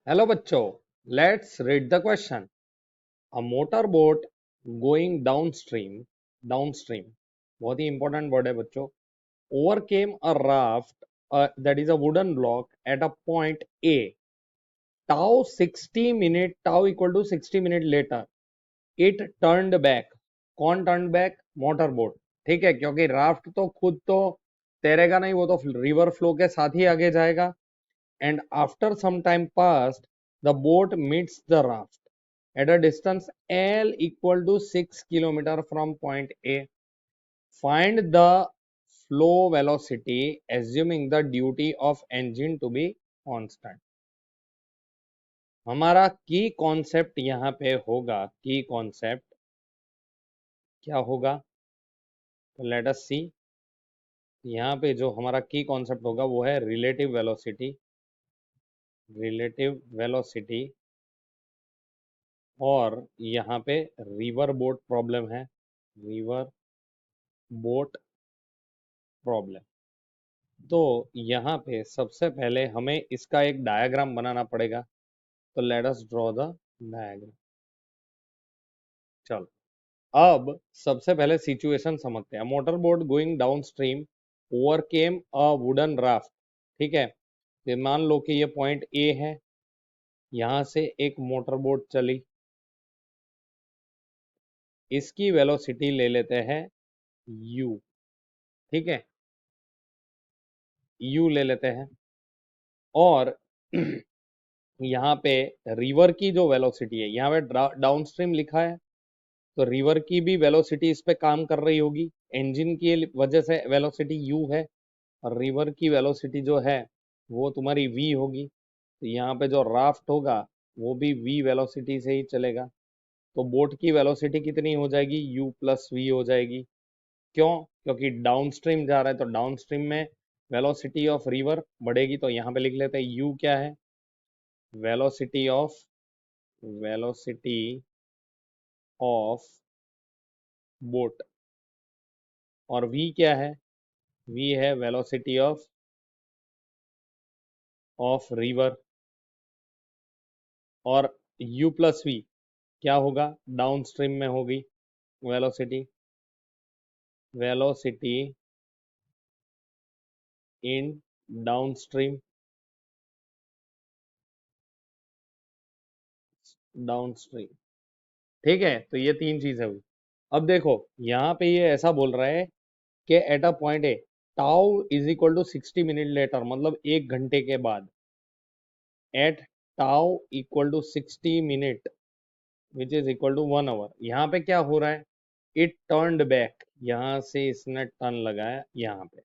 Hello बच्चों, let's read the question. A motor boat going downstream बहुत ही important word है बच्चों। Overcame a raft that is a wooden block at a point A. Tau equal to 60 minute later it turned back. कौन turn back? Motor boat. ठीक है, क्योंकि raft तो खुद तो तैरेगा नहीं, वो तो रिवर फ्लो के साथ ही आगे जाएगा। And after some time passed, the boat meets the raft at a distance L equal to 6 kilometer from point A. Find the flow velocity assuming the duty of engine to be constant. हमारा की concept यहाँ पे होगा, की concept क्या होगा? तो let us सी। यहाँ पे जो हमारा की कॉन्सेप्ट होगा वो है रिलेटिव वेलोसिटी। और यहाँ पे रिवर बोट प्रॉब्लम है, रिवर बोट प्रॉब्लम। तो यहाँ पे सबसे पहले हमें इसका एक डायग्राम बनाना पड़ेगा। तो let us draw the diagram. चलो, अब सबसे पहले सिचुएशन समझते हैं। Motor boat going down stream overcame a wooden raft. ठीक है, तो मान लो कि ये पॉइंट ए है, यहाँ से एक मोटर बोट चली, इसकी वेलोसिटी ले लेते हैं u। ठीक है, u ले लेते हैं। और यहाँ पे रिवर की जो वेलोसिटी है, यहाँ पे डाउन स्ट्रीम लिखा है, तो रिवर की भी वेलोसिटी इस पे काम कर रही होगी। इंजन की वजह से वेलोसिटी u है, और रिवर की वेलोसिटी जो है वो तुम्हारी v होगी। तो यहाँ पे जो राफ्ट होगा वो भी v वेलोसिटी से ही चलेगा। तो बोट की वेलोसिटी कितनी हो जाएगी? u प्लस v हो जाएगी। क्यों? क्योंकि डाउन स्ट्रीम जा रहा है, तो डाउन स्ट्रीम में वेलोसिटी ऑफ रिवर बढ़ेगी। तो यहाँ पे लिख लेते हैं u क्या है? Velocity of boat. और v क्या है? v है वेलोसिटी ऑफ रिवर। और u प्लस v क्या होगा? डाउन स्ट्रीम में होगी वेलोसिटी इन डाउन स्ट्रीम। ठीक है, तो ये तीन चीजें हुई। अब देखो, यहाँ पे ये ऐसा बोल रहा है कि at a point A tau is equal to 60 minute later, मतलब 1 घंटे के बाद। At tau equal to 60 minute which is equal to 1 hour. यहाँ पे क्या हो रहा है? इट टर्न्ड बैक, यहाँ से इसने टर्न लगाया यहाँ पे।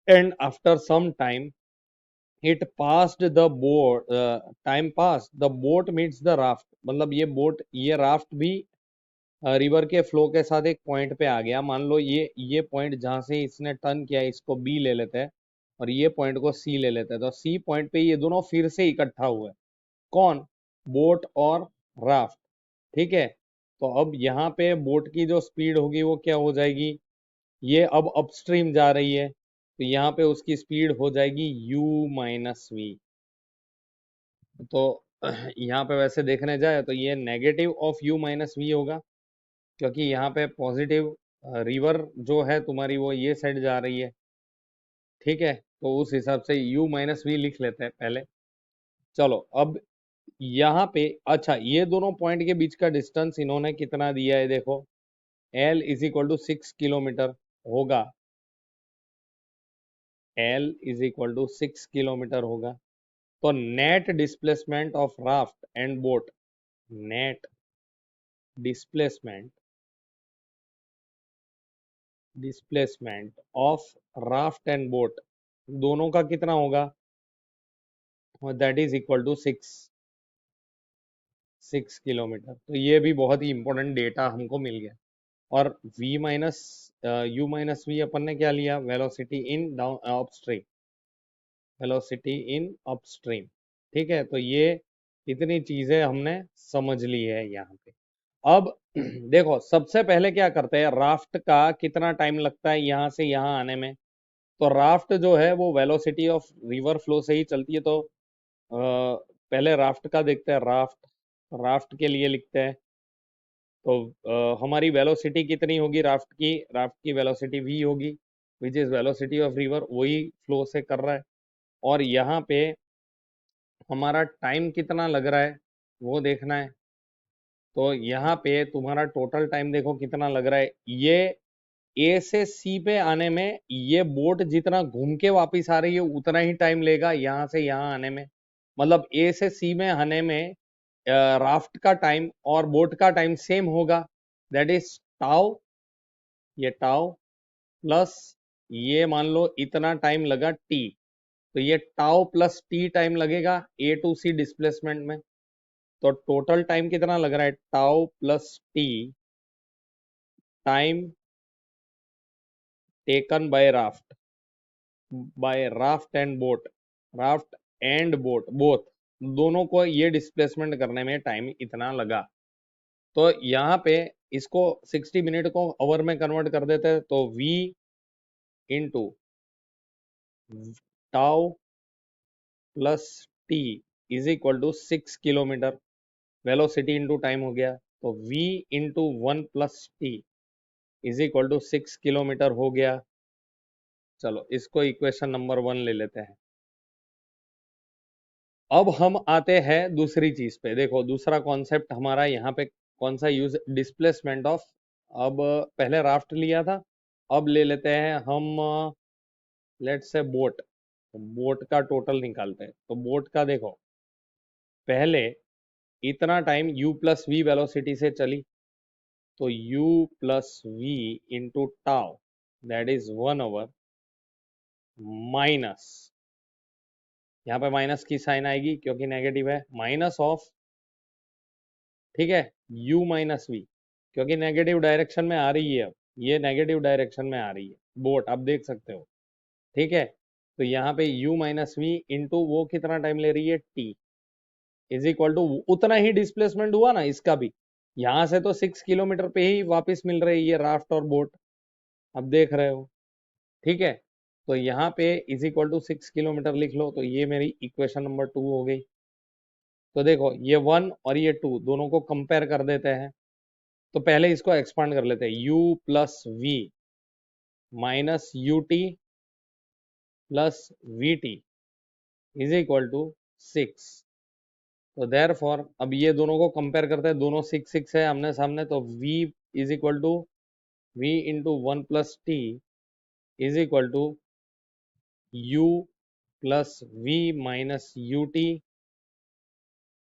And after some time it passed the boat, time pass the boat meets the raft, मतलब ये राफ्ट भी रिवर के फ्लो के साथ एक पॉइंट पे आ गया। मान लो ये पॉइंट जहां से इसने टर्न किया, इसको बी ले लेते हैं, और ये पॉइंट को सी ले लेते हैं। तो सी पॉइंट पे ये दोनों फिर से इकट्ठा हुए। कौन? बोट और राफ्ट। ठीक है, तो अब यहाँ पे बोट की जो स्पीड होगी वो क्या हो जाएगी? ये अब अपस्ट्रीम जा रही है, तो यहाँ पे उसकी स्पीड हो जाएगी u माइनस वी। तो यहाँ पे वैसे देखने जाए तो ये negative of u minus v होगा, क्योंकि यहाँ पे पॉजिटिव रिवर जो है तुम्हारी वो ये साइड जा रही है। ठीक है, तो उस हिसाब से u माइनस वी लिख लेते हैं पहले। चलो, अब यहाँ पे अच्छा, ये दोनों पॉइंट के बीच का डिस्टेंस इन्होंने कितना दिया है? देखो, L is equal to 6 kilometre होगा। L is equal to 6 kilometre होगा। तो net displacement of raft and boat, net displacement displacement of raft and boat दोनों का कितना होगा? That is equal to 6 kilometre. तो ये भी बहुत ही इंपॉर्टेंट डेटा हमको मिल गया। और v minus u minus v अपन ने क्या लिया? Velocity in down upstream, velocity in upstream. ठीक है, तो ये इतनी चीजें हमने समझ ली है यहाँ पे। अब देखो, सबसे पहले क्या करते हैं, राफ्ट का कितना टाइम लगता है यहाँ से यहाँ आने में? तो राफ्ट जो है वो वेलोसिटी ऑफ रिवर फ्लो से ही चलती है। तो पहले राफ्ट का देखते हैं। राफ्ट राफ्ट के लिए लिखते हैं। तो हमारी वेलोसिटी कितनी होगी राफ्ट की वेलोसिटी v होगी, which is velocity of river, वही फ्लो से कर रहा है। और यहाँ पे हमारा टाइम कितना लग रहा है वो देखना है। तो यहाँ पे तुम्हारा टोटल टाइम देखो कितना लग रहा है। ये ए से सी पे आने में ये बोट जितना घूम के वापिस आ रही है उतना ही टाइम लेगा यहाँ से यहाँ आने में। मतलब ए से सी में आने में राफ्ट का टाइम और बोट का टाइम सेम होगा, दैट इज टाउ। ये टाउ प्लस ये मान लो इतना टाइम लगा टी, तो ये टाउ प्लस टी टाइम लगेगा ए टू सी डिस्प्लेसमेंट में। तो टोटल टाइम कितना लग रहा है, tau plus T time taken by raft and boat, raft and boat both, दोनों को ये डिस्प्लेसमेंट करने में टाइम इतना लगा। तो यहाँ पे इसको 60 मिनट को आवर में कन्वर्ट कर देते हैं। तो v into tau plus t is equal to 6 kilometre, velocity into time हो गया। तो v into 1 plus t is equal to 6 kilometre हो गया। चलो इसको इक्वेशन नंबर 1 ले लेते हैं। अब हम आते हैं दूसरी चीज पे। देखो दूसरा कॉन्सेप्ट हमारा यहाँ पे कौन सा यूज, डिस्प्लेसमेंट ऑफ। अब पहले राफ्ट लिया था, अब ले लेते हैं हम लेट से बोट। बोट का टोटल निकालते हैं। तो बोट का देखो, पहले इतना time u plus v velocity से चली, तो u plus v into tau that is 1 hour minus, यहाँ पे माइनस की साइन आएगी क्योंकि नेगेटिव है, माइनस ऑफ, ठीक है, u माइनस वी, क्योंकि नेगेटिव डायरेक्शन में आ रही है। अब ये नेगेटिव डायरेक्शन में आ रही है बोट, आप देख सकते हो, ठीक है। तो यहाँ पे u माइनस वी इंटू वो कितना टाइम ले रही है t इज इक्वल टू उतना ही डिस्प्लेसमेंट हुआ ना इसका भी। यहाँ से तो 6 किलोमीटर पे ही वापस मिल रही है राफ्ट और बोट, अब देख रहे हो, ठीक है। तो यहाँ पे इज इक्वल टू 6 किलोमीटर लिख लो। तो ये मेरी इक्वेशन नंबर 2 हो गई। तो देखो ये 1 और ये 2 दोनों को कंपेयर कर देते हैं। तो पहले इसको एक्सपांड कर लेते हैं, u plus v minus u t plus v t is equal to 6। तो देयर फॉर अब ये दोनों को कंपेयर करते हैं, दोनों 6 है आमने सामने। तो v is equal to v into 1 plus t is equal to u plus v minus u t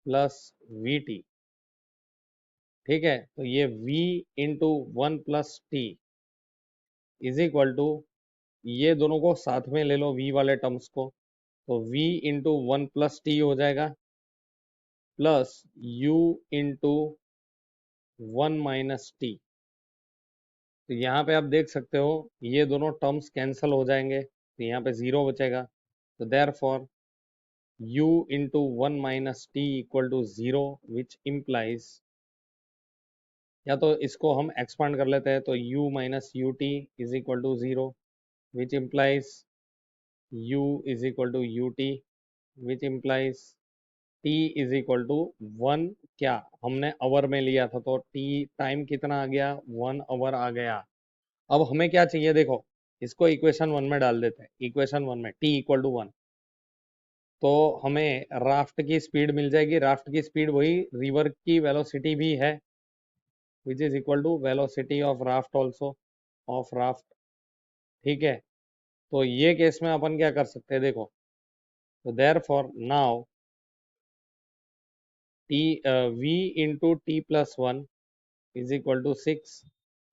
plus v t, ठीक है। तो ये v into 1 plus t is equal to, ये दोनों को साथ में ले लो v वाले टर्म्स को, तो v इंटू 1 प्लस टी हो जाएगा plus u into 1 minus T. तो यहाँ पे आप देख सकते हो ये दोनों टर्म्स कैंसल हो जाएंगे, तो यहाँ पे 0 बचेगा। तो therefore u into 1 minus t equal to 0 which implies, या तो इसको हम एक्सपांड कर लेते हैं। तो u minus u t is equal to 0 which implies u is equal to u t which implies t is equal to 1, क्या हमने आवर में लिया था तो t टाइम कितना आ गया, 1 आवर आ गया। अब हमें क्या चाहिए देखो, इसको इक्वेशन 1 में डाल देते हैं। इक्वेशन 1 में t इक्वल टू 1, तो हमें राफ्ट की स्पीड मिल जाएगी। राफ्ट की स्पीड वही रिवर की वेलोसिटी भी है, which is equal to velocity of raft also, of raft, ठीक है। तो ये केस में अपन क्या कर सकते हैं देखो, तो therefore now t v into t plus 1 is equal to 6.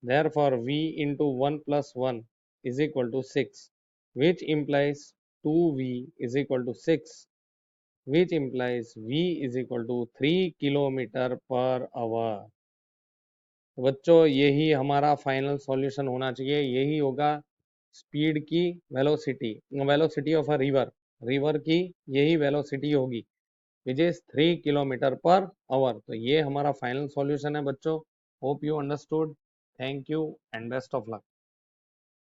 Therefore, v into 1 plus 1 is equal to 6, which implies 2v is equal to 6, which implies v is equal to 3 kilometre per hour. बच्चों यही हमारा final solution होना चाहिए, यही होगा speed की velocity, velocity of a river, river की यही वेलोसिटी होगी which is 3 kilometre per hour. तो ये हमारा फाइनल सॉल्यूशन है बच्चों। Hope you understood. Thank you and best of luck.